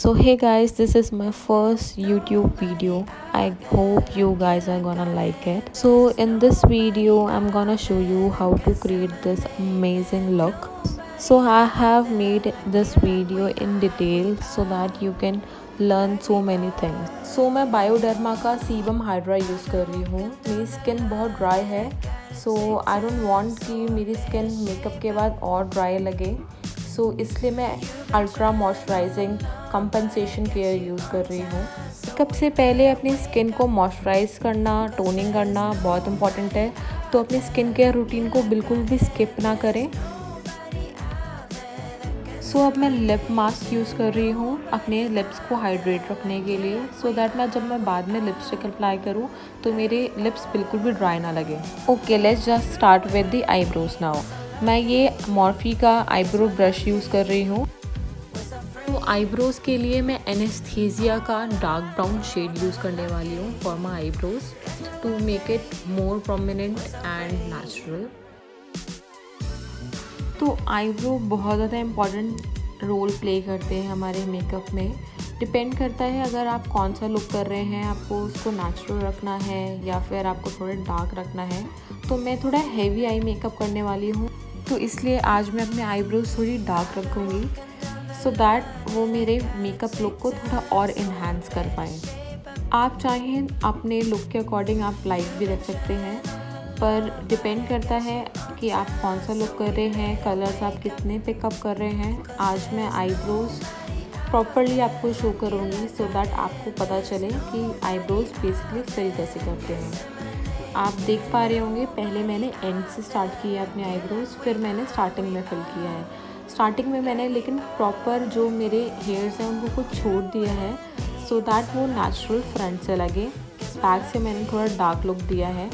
So hey guys, this is my first YouTube video. I hope you guys are gonna like it. So in this video I'm gonna show you how to create this amazing look. So I have made this video in detail so that you can learn so many things. So मैं Bioderma का sebum hydra use कर रही हूँ. मेरी skin बहुत dry है, सो I don't want कि मेरी स्किन मेकअप के बाद और ड्राई लगे. सो इसलिए मैं ultra moisturising compensation care use कर रही हूँ. मेकअप से पहले अपनी स्किन को मॉइस्चराइज करना, टोनिंग करना बहुत इंपॉर्टेंट है. तो अपनी स्किन केयर रूटीन को बिल्कुल भी स्किप ना करें. सो अब मैं लिप मास्क यूज़ कर रही हूँ अपने लिप्स को हाइड्रेट रखने के लिए, सो दैट जब मैं बाद में लिपस्टिक अप्लाई करूँ तो मेरे लिप्स बिल्कुल भी ड्राई ना लगे. Okay, let's just start with the eyebrows now. मैं ये मॉर्फी का आईब्रो ब्रश यूज़ कर रही हूँ. तो आईब्रोज़ के लिए मैं एनेस्थीसिया का डार्क ब्राउन शेड यूज़ करने वाली हूँ for my eyebrows to make it more prominent and natural. तो आईब्रो बहुत ज़्यादा इम्पॉर्टेंट रोल प्ले करते हैं हमारे मेकअप में. डिपेंड करता है अगर आप कौन सा लुक कर रहे हैं, आपको उसको नेचुरल रखना है या फिर आपको थोड़ा डार्क रखना है. तो मैं थोड़ा हेवी आई मेकअप करने वाली हूँ, तो इसलिए आज मैं अपने आईब्रोज थोड़ी डार्क रखूँगी सो दैट वो मेरे मेकअप लुक को थोड़ा और इन्हांस कर पाए. आप चाहें अपने लुक के अकॉर्डिंग आप लाइट भी रख सकते हैं, पर डिपेंड करता है कि आप कौन सा लुक कर रहे हैं, कलर्स आप कितने पिकअप कर रहे हैं. आज मैं आईब्रोज प्रॉपरली आपको शो करूँगी सो दैट आपको पता चले कि आईब्रोज बेसिकली फिल कैसे करते हैं. आप देख पा रहे होंगे पहले मैंने एंड से स्टार्ट किया अपने आईब्रोज, फिर मैंने स्टार्टिंग में फिल किया है. स्टार्टिंग में मैंने लेकिन प्रॉपर जो मेरे हेयर्स हैं उनको कुछ छोड़ दिया है सो दैट वो नेचुरल फ्रंट से लगे. बैक से मैंने थोड़ा डार्क लुक दिया है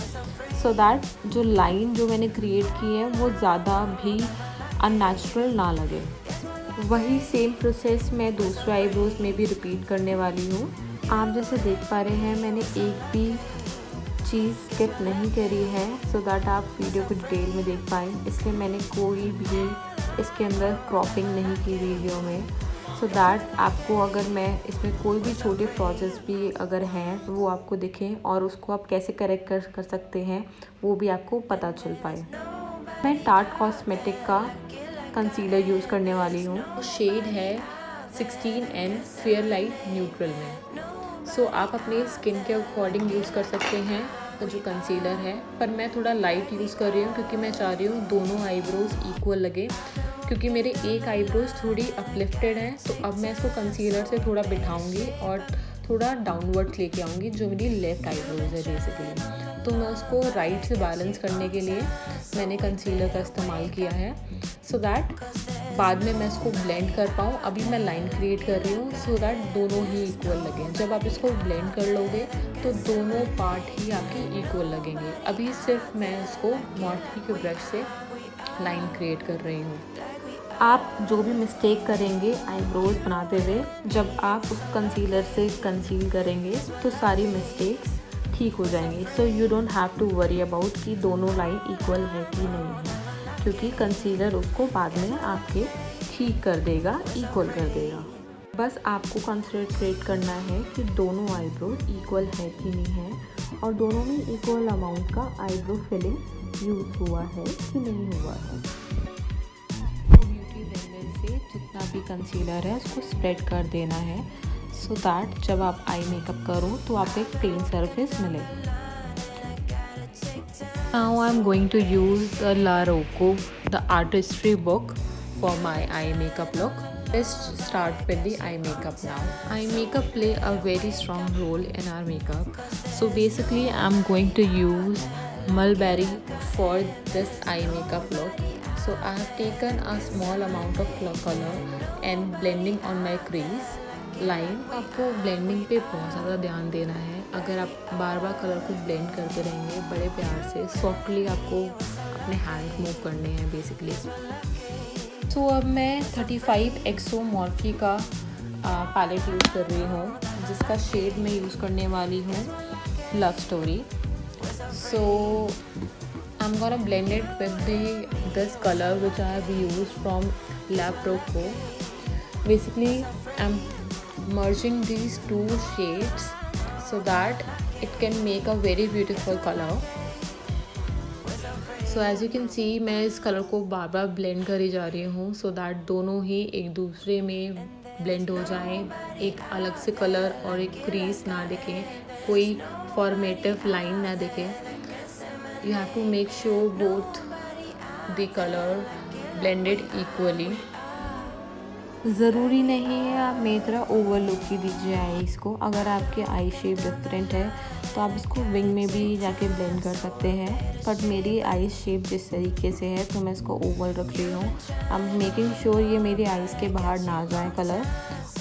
सो दैट जो लाइन जो मैंने क्रिएट की है वो ज़्यादा भी अननेचुरल ना लगे. वही सेम प्रोसेस मैं दूसरे आईब्रोज में भी रिपीट करने वाली हूँ. आप जैसे देख पा रहे हैं मैंने एक भी चीज़ स्किप नहीं करी है सो दैट आप वीडियो को डिटेल में देख पाएँ. इसलिए मैंने कोई भी इसके अंदर क्रॉपिंग नहीं की वीडियो में सो दैट आपको अगर मैं इसमें कोई भी छोटे फ्लॉजेस भी अगर हैं तो वो आपको दिखें और उसको आप कैसे करेक्ट कर सकते हैं वो भी आपको पता चल पाए. मैं टार्ट कॉस्मेटिक का कंसीलर यूज़ करने वाली हूँ. शेड है 16N फेयर लाइट न्यूट्रल में. सो आप अपने स्किन के अकॉर्डिंग यूज़ कर सकते हैं जो कंसीलर है, पर मैं थोड़ा लाइट यूज़ कर रही हूँ क्योंकि मैं चाह रही हूँ दोनों आईब्रोज इक्वल लगे. क्योंकि मेरे एक आईब्रोज थोड़ी अपलिफ्टेड हैं तो अब मैं इसको कंसीलर से थोड़ा बिठाऊंगी और थोड़ा डाउनवर्ड्स लेके आऊँगी जो मेरी लेफ़्ट आईब्रोज है बेसिकली. तो मैं उसको राइट से बैलेंस करने के लिए मैंने कंसीलर का इस्तेमाल किया है सो दैट बाद में मैं इसको ब्लेंड कर पाऊँ. अभी मैं लाइन क्रिएट कर रही हूँ सो दैट दोनों ही इक्वल लगें. जब आप इसको ब्लेंड कर लोगे तो दोनों पार्ट ही आपके इक्वल लगेंगे. अभी सिर्फ मैं इसको मॉर्फी के ब्रश से लाइन क्रिएट कर रही हूँ. आप जो भी मिस्टेक करेंगे आईब्रोज बनाते हुए, जब आप उस कंसीलर से कंसील करेंगे तो सारी मिस्टेक्स ठीक हो जाएंगी. So you don't have to worry about कि दोनों लाइन इक्वल है कि नहीं है, क्योंकि कंसीलर उसको बाद में आपके ठीक कर देगा, इक्वल कर देगा. बस आपको कंसंट्रेट करना है कि दोनों आईब्रो इक्वल है कि नहीं है और दोनों में इक्वल अमाउंट का आईब्रो फिलिंग यूज़ हुआ है कि नहीं हुआ है. ब्यूटी ब्लेंडर से जितना भी कंसीलर है उसको स्प्रेड कर देना है सो दैट जब आप आई मेकअप करो तो आपको एक प्लेन सरफेस मिले. Now I'm going to use the La Rocco, the artistry book for my eye makeup look. Let's start with the eye makeup now. Eye makeup play a very strong role in our makeup. So basically I'm going to use mulberry for this eye makeup look. So I have taken a small amount of color and blending on my crease line. आपको blending पे बहुत ज़्यादा ध्यान देना है. अगर आप बार बार colour को ब्लेंड करते रहेंगे बड़े प्यार से, सॉफ्टली आपको अपने हैंड मूव करने हैं बेसिकली. सो अब मैं 35XO मॉर्फी का पैलेट यूज़ कर रही हूँ जिसका शेड मैं यूज़ करने वाली हूँ love story. So I am gonna blend it with this colour which I have used from La Rocco. Basically I'm merging these two shades so that it can make a very beautiful color. So as you can सी मैं इस colour को बार बार blend करी जा रही हूँ so that दोनों ही एक दूसरे में ब्लेंड हो जाएं, एक अलग से कलर और एक क्रीज ना दिखे, कोई फॉर्मेटिव लाइन ना दिखे. You have to make sure both the colour blended equally. ज़रूरी नहीं है आप मेरी तरह ओवरलुक ही दीजिए आईज़ को. अगर आपकी आई शेप डिफरेंट है तो आप इसको विंग में भी जाके ब्लेंड कर सकते हैं. बट मेरी आई शेप जिस तरीके से है तो मैं इसको ओवल रख रही हूँ. आई एम मेकिंग श्योर ये मेरी आईज़ के बाहर ना जाए कलर,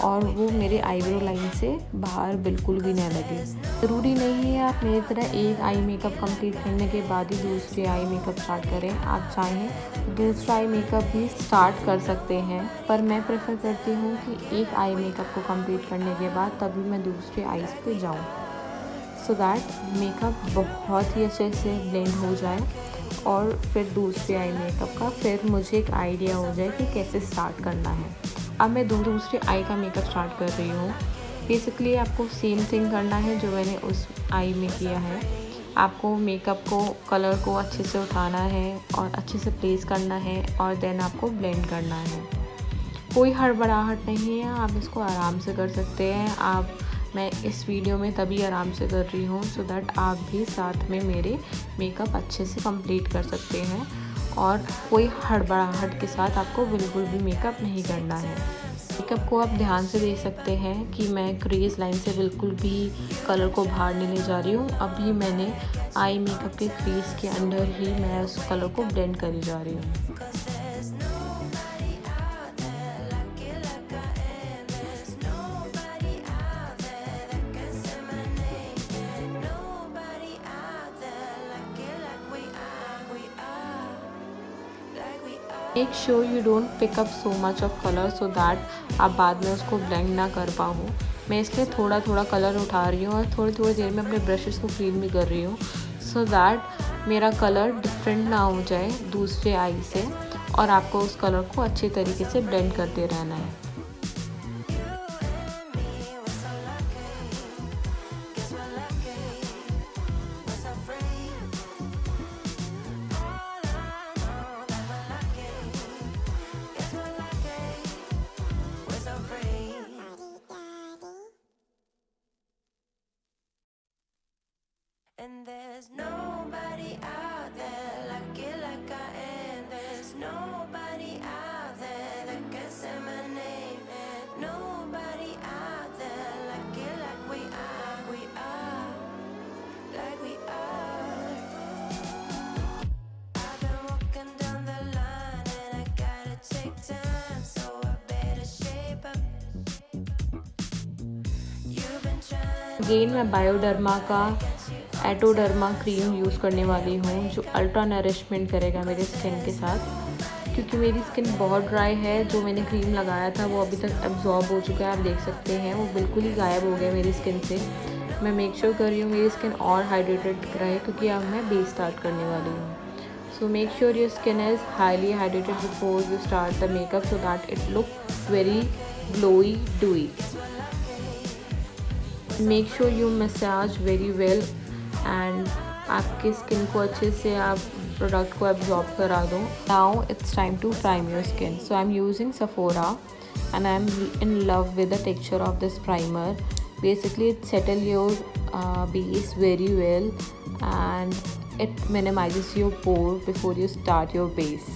और वो मेरे आईब्रो लाइन से बाहर बिल्कुल भी ना लगे. ज़रूरी नहीं है आप मेरी तरह एक आई मेकअप कंप्लीट करने के बाद ही दूसरी आई मेकअप स्टार्ट करें. आप चाहें दूसरा आई मेकअप भी स्टार्ट कर सकते हैं, पर मैं प्रेफर करती हूँ कि एक आई मेकअप को कंप्लीट करने के बाद तभी मैं दूसरे आईज़ पे जाऊँ, सो दैट मेकअप बहुत ही अच्छे से ब्लेंड हो जाए और फिर दूसरे आई मेकअप का फिर मुझे एक आइडिया हो जाए कि कैसे स्टार्ट करना है. अब मैं दूसरे आई का मेकअप स्टार्ट कर रही हूँ. बेसिकली आपको सेम थिंग करना है जो मैंने उस आई में किया है. आपको मेकअप को कलर को अच्छे से उठाना है और अच्छे से प्लेस करना है और देन आपको ब्लेंड करना है. कोई हड़बड़ाहट नहीं है, आप इसको आराम से कर सकते हैं. मैं इस वीडियो में तभी आराम से कर रही हूँ सो दैट आप भी साथ में मेरे मेकअप अच्छे से कंप्लीट कर सकते हैं, और कोई हड़बड़ाहट के साथ आपको बिल्कुल भी मेकअप नहीं करना है. मेकअप को आप ध्यान से देख सकते हैं कि मैं क्रीज लाइन से बिल्कुल भी कलर को बाहर नहीं ले जा रही हूँ. अभी मैंने आई मेकअप के क्रीज के अंदर ही मैं उस कलर को ब्लेंड करी जा रही हूँ. Make sure you don't pick up so much of colour so that आप बाद में उसको ब्लेंड ना कर पाओ. मैं इसलिए थोड़ा थोड़ा कलर उठा रही हूँ और थोड़ी थोड़ी देर में अपने ब्रशेस को क्लीन भी कर रही हूँ सो दैट मेरा कलर डिफरेंट ना हो जाए दूसरे आई से, और आपको उस कलर को अच्छे तरीके से ब्लेंड करते रहना है. And there's nobody out there like it like I am. There's nobody out there that can say my name. And nobody out there like it like we are, like we are. I've been walking down the line and I gotta take time, so I better shape up. You've been trying. Again मैं Bioderma का एटोडर्मा cream use करने वाली हूँ जो ultra nourishment करेगा मेरे skin के साथ, क्योंकि मेरी स्किन बहुत ड्राई है. जो मैंने क्रीम लगाया था वो अभी तक एब्जॉर्ब हो चुका है, आप देख सकते हैं वो बिल्कुल ही गायब हो गया मेरी स्किन से. मैं मेक श्योर कर रही हूँ मेरी स्किन और हाइड्रेटेड रहे, क्योंकि अब मैं बेस स्टार्ट करने वाली हूँ. So make sure your skin is highly hydrated before you start the makeup so that it look very glowy dewy. Make sure you massage very well and आपके skin को अच्छे से आप प्रोडक्ट को absorb करा दो. Now it's time to prime your skin. So I am using Sephora and I am in love with the texture of this primer. Basically it settle your base very well and it minimizes your pore before you start your base.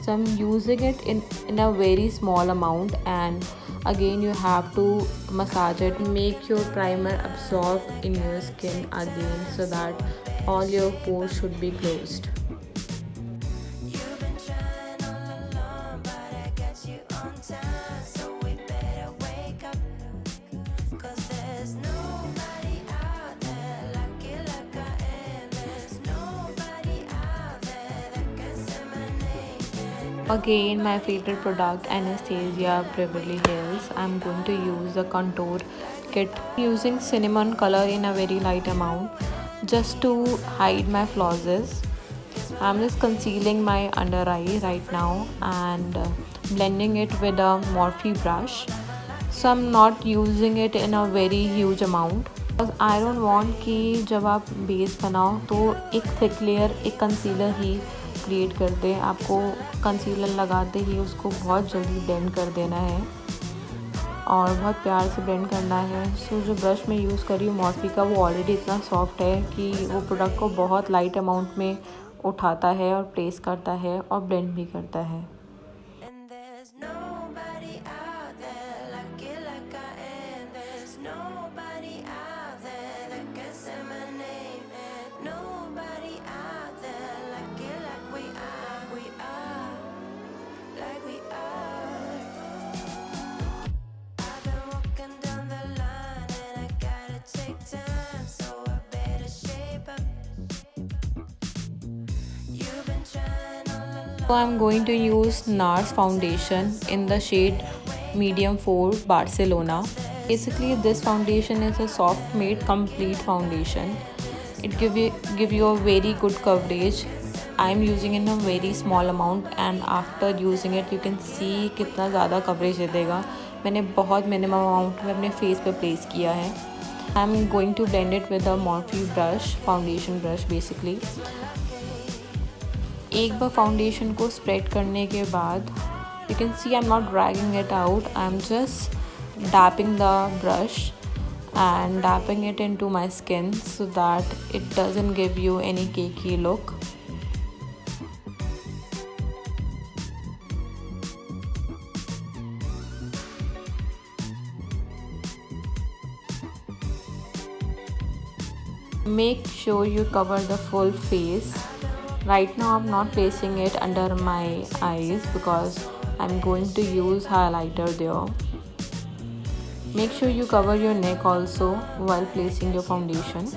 So I'm using it in a very small amount, and again you have to massage it, make your primer absorb in your skin again so that all your pores should be closed. You've been trying all along, but I got you on time, so we better wake up, 'cause there's nobody out there like it like I am. There's nobody out there that can say my name. Again, my favorite product, Anastasia Beverly Hills. I'm going to use the contour kit using cinnamon color in a very light amount just to hide my flosses. I'm just concealing my under eye right now and blending it with a Morphe brush so I am not using it in a very huge amount, because I don't want कि जब आप base बनाओ तो एक thick layer, एक concealer ही create कर दें। आपको कंसीलर लगाते ही उसको बहुत जल्दी ब्लेंड कर देना है और बहुत प्यार से ब्लेंड करना है। सो जो ब्रश मैं यूज़ कर रही हूँ मॉर्फी का, वो ऑलरेडी इतना सॉफ्ट है कि वो प्रोडक्ट को बहुत लाइट अमाउंट में उठाता है और प्लेस करता है और ब्लेंड भी करता है। And there's nobody out there like you like I am. There's nobody out there that can say my name. And nobody out there like you like we are. We are like we are. I've been walking down the line and I gotta take time, so I better shape up. You've been trying all along. So I'm going to use NARS foundation in the shade medium 4 Barcelona. Basically this foundation is a soft matte complete foundation. It give you a very good coverage. I'm using in a very small amount and after using it you can see कितना ज़्यादा coverage दे देगा। मैंने बहुत minimum amount में अपने face पे place किया है। I'm going to blend it with a Morphe brush, foundation brush basically. एक बार फाउंडेशन को स्प्रेड करने के बाद you can see I am not dragging it out, I am just dapping the brush and dapping it into my skin so that it doesn't give you any cakey look. Make sure you cover the full face. Right now I'm not placing it under my eyes because I'm going to use highlighter there. Make sure you cover your neck also while placing your foundation.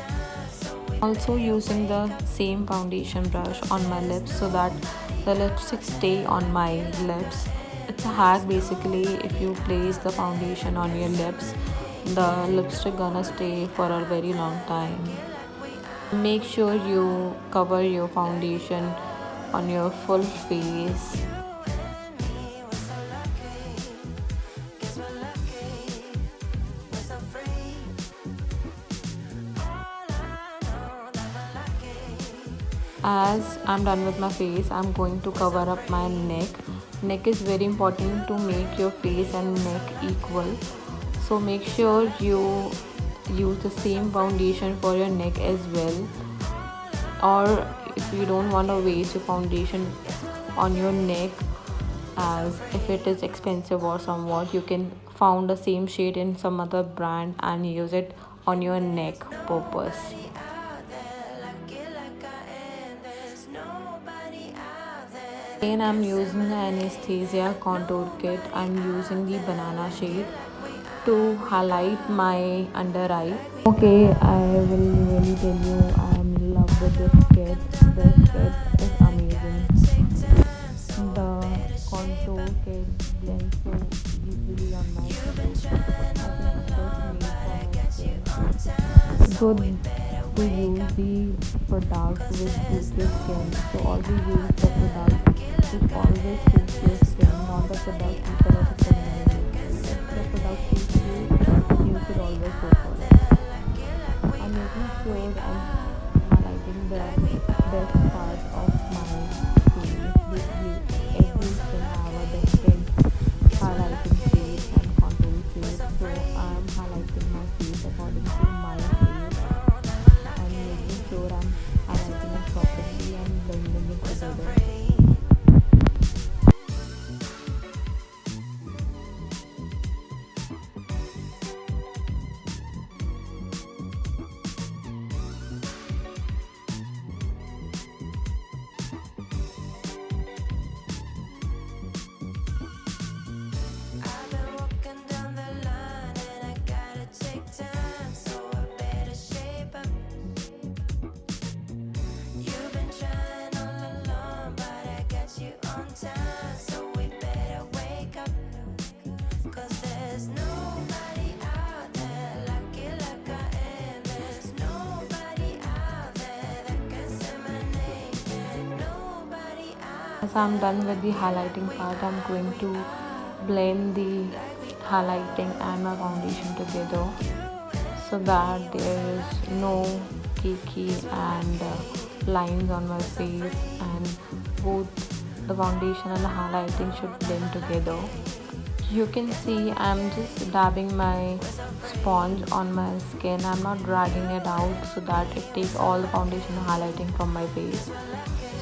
Also using the same foundation brush on my lips so that the lipstick stay on my lips. It's a hack basically. If you place the foundation on your lips, the lipstick gonna stay for a very long time. Make sure you cover your foundation on your full face. As I'm done with my face, I'm going to cover up my neck. Neck is very important to make your face and neck equal. So make sure you use the same foundation for your neck as well, or if you don't want to waste your foundation on your neck, as if it is expensive or somewhat, you can found the same shade in some other brand and use it on your neck purpose. Again I'm using the Anastasia contour kit. I'm using the banana shade to highlight my under eye. Okay, I will really tell you I am in love with this kit. This kit is amazing. The contour kit blends so easily on my face. I think it's good to use the product which suits your skin. So always use the product which always suits your skin, not the product people are recommending. If the product suits you should always go for it. I'm making sure I'm highlighting the best part of my face. Basically, every skin have a different highlighting shade and contour shade. So I'm highlighting my face according to my face and making sure I'm highlighting it properly and blending it together. As I'm done with the highlighting part, I'm going to blend the highlighting and my foundation together, so that there is no cakey and lines on my face, and both the foundation and the highlighting should blend together. You can see I'm just dabbing my sponge on my skin. I'm not dragging it out so that it takes all the foundation and highlighting from my face.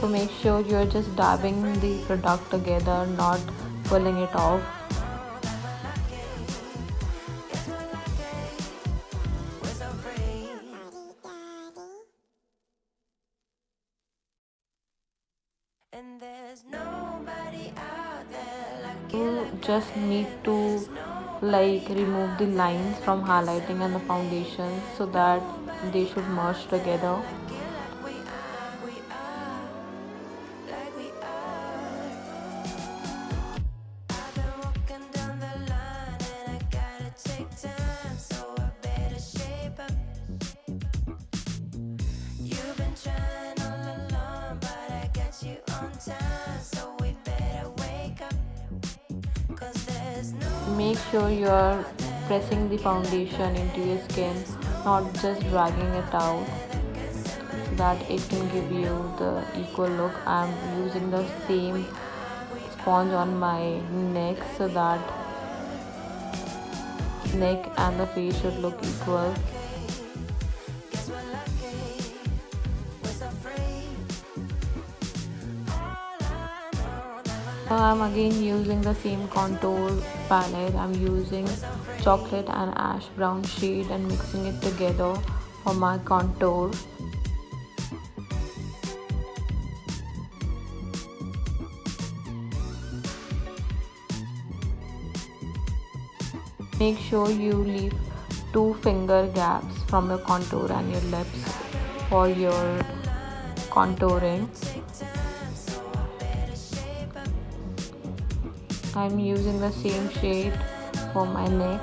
So make sure you're just dabbing the product together, not pulling it off. And there's nobody out there like You just need to like remove the lines from highlighting and the foundation so that they should merge together. we are, like we are. I've been walking down the line and I gotta take time, so I better shape up. You've been trying all along, but I got you on time, so we better wake up. 'Cause there's no Make sure you're pressing the foundation into your skin, not just dragging it out, so that it can give you the equal look. I'm using the same sponge on my neck so that neck and the face should look equal. I'm again using the same contour palette. I'm using chocolate and ash brown shade and mixing it together for my contour. Make sure you leave 2 finger gaps from your contour and your lips for your contouring. I'm using the same shade for my neck.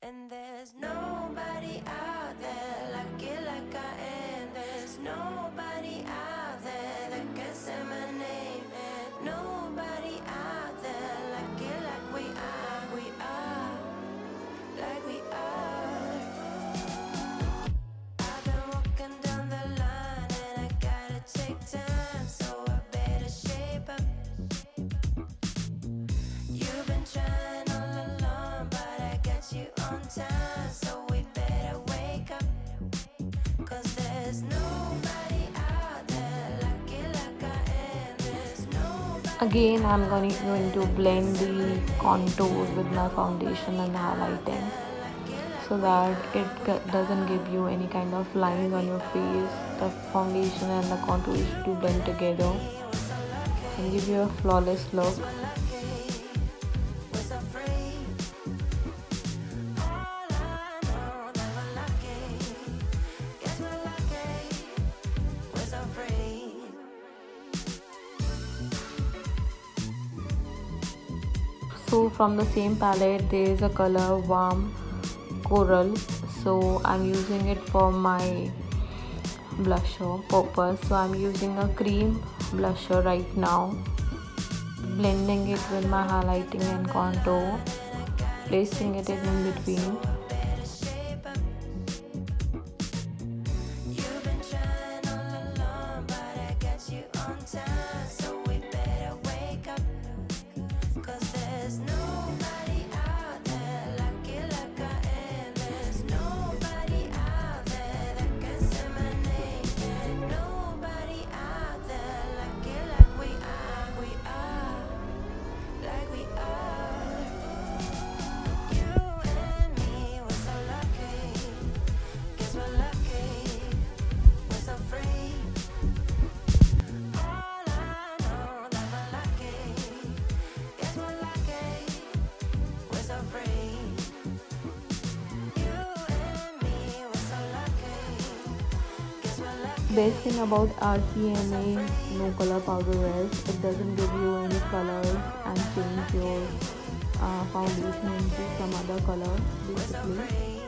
And there's nobody out there like you, like I am. There's nobody out there that can say my name. And nobody out there like you, like we are, like we are. I've been walking down the line and I gotta take time, so I better shape up. You've been trying all along, but I got you on time, so we better wake up. 'Cause there's nobody out there like you, like I am. There's nobody. Again, I'm going to blend the contour with my foundation and highlighting so that it doesn't give you any kind of lines on your face. The foundation and the contour should blend together and give you a flawless look. So from the same palette there is a color warm coral, so I'm using it for my blusher purpose. So I'm using a cream blusher right now, blending it with my highlighting and contour, placing it in between. Best thing about RCMA no color powder is it doesn't give you any colors and change your foundation into some other color basically.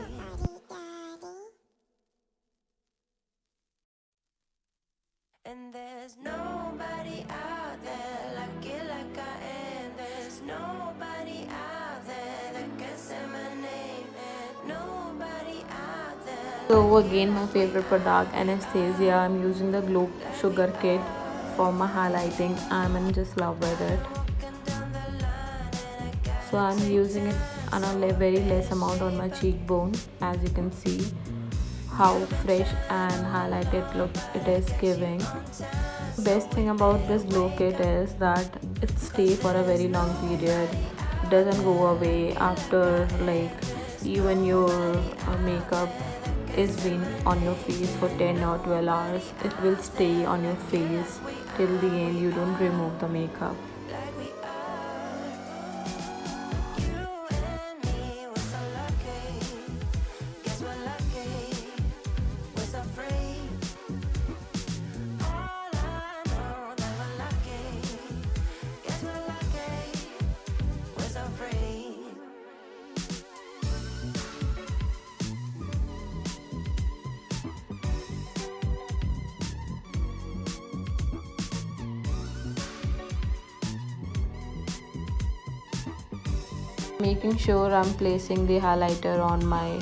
And there's nobody out there like you, like I am. There's nobody out there that can say my name. And nobody out there. So again, my favorite product, Anastasia. I'm using the Glow Sugar Kit for my highlighting. I'm in just love with it. So I'm using it on a very less amount on my cheekbone. As you can see how fresh and highlighted look it is giving. Best thing about this glow kit is that it stays for a very long period. It doesn't go away after, like, even your makeup is been on your face for 10 or 12 hours. It will stay on your face till the end. You don't remove the makeup. Like we are. You and me, we're so lucky. Guess we're lucky. We're so free. All I know that we're lucky. Guess we're lucky. We're so free. Making sure I'm placing the highlighter on my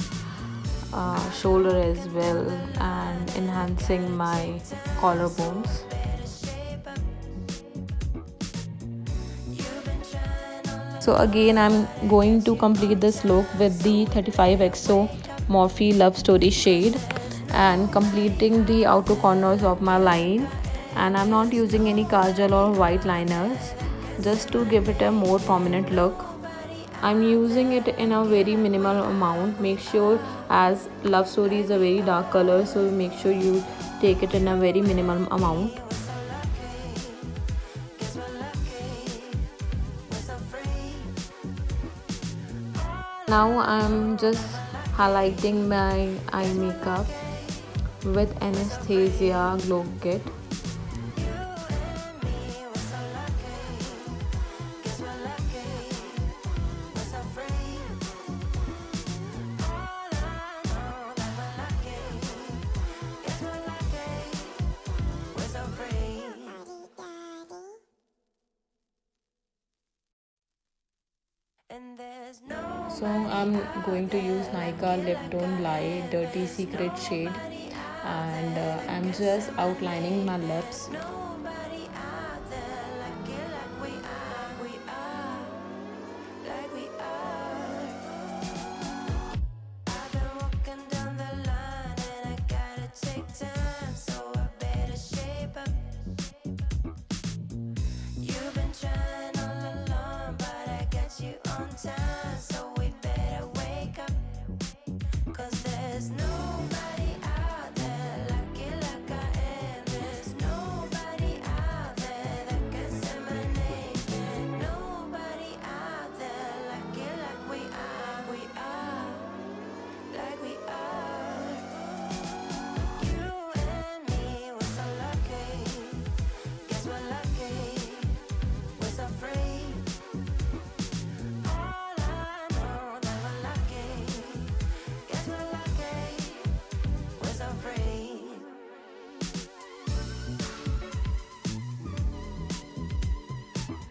shoulder as well and enhancing my collarbones. So again, I'm going to complete this look with the 35XO Morphe Love Story shade and completing the outer corners of my line. And I'm not using any kajal or white liners, just to give it a more prominent look. I'm using it in a very minimal amount. Make sure, as Love Story is a very dark color, so make sure you take it in a very minimal amount. Now I'm just highlighting my eye makeup with Anastasia Glow Kit. So I'm going to use Nykaa Lip Tone Light Dirty Secret shade, and I'm just outlining my lips.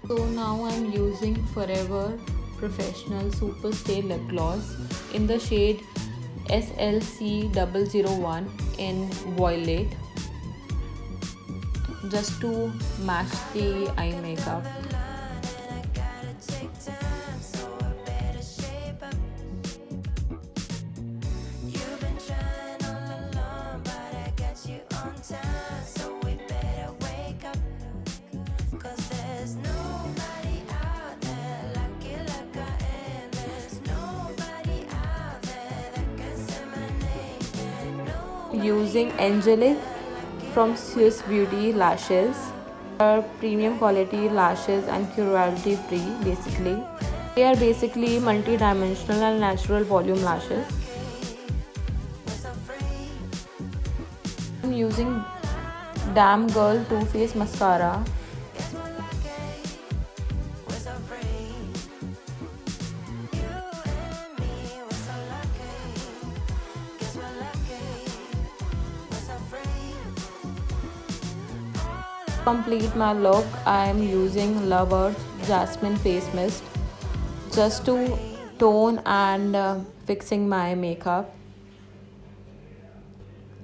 So now I'm using Forever Professional Super Stay Lip Gloss in the shade SLC001 in Violet, just to match the eye makeup. Using Angelic from Swiss Beauty lashes, are premium quality lashes and cruelty free. Basically, they are basically multi-dimensional and natural volume lashes. I'm using Damn Girl Too Faced mascara. To complete my look, I am using Love Earth Jasmine Face Mist just to tone and fixing my makeup.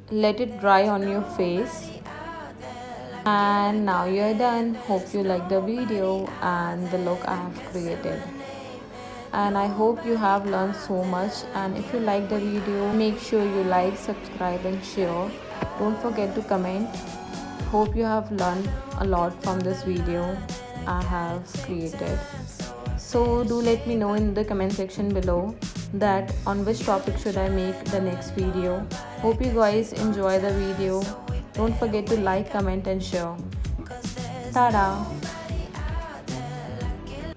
Let it dry on your face. And now you're done. Hope you like the video and the look I have created. And I hope you have learned so much, and if you like the video, make sure you like, subscribe and share. Don't forget to comment. Hope you have learned a lot from this video I have created. So do let me know in the comment section below that on which topic should I make the next video. Hope you guys enjoy the video. Don't forget to like, comment and share. Tada!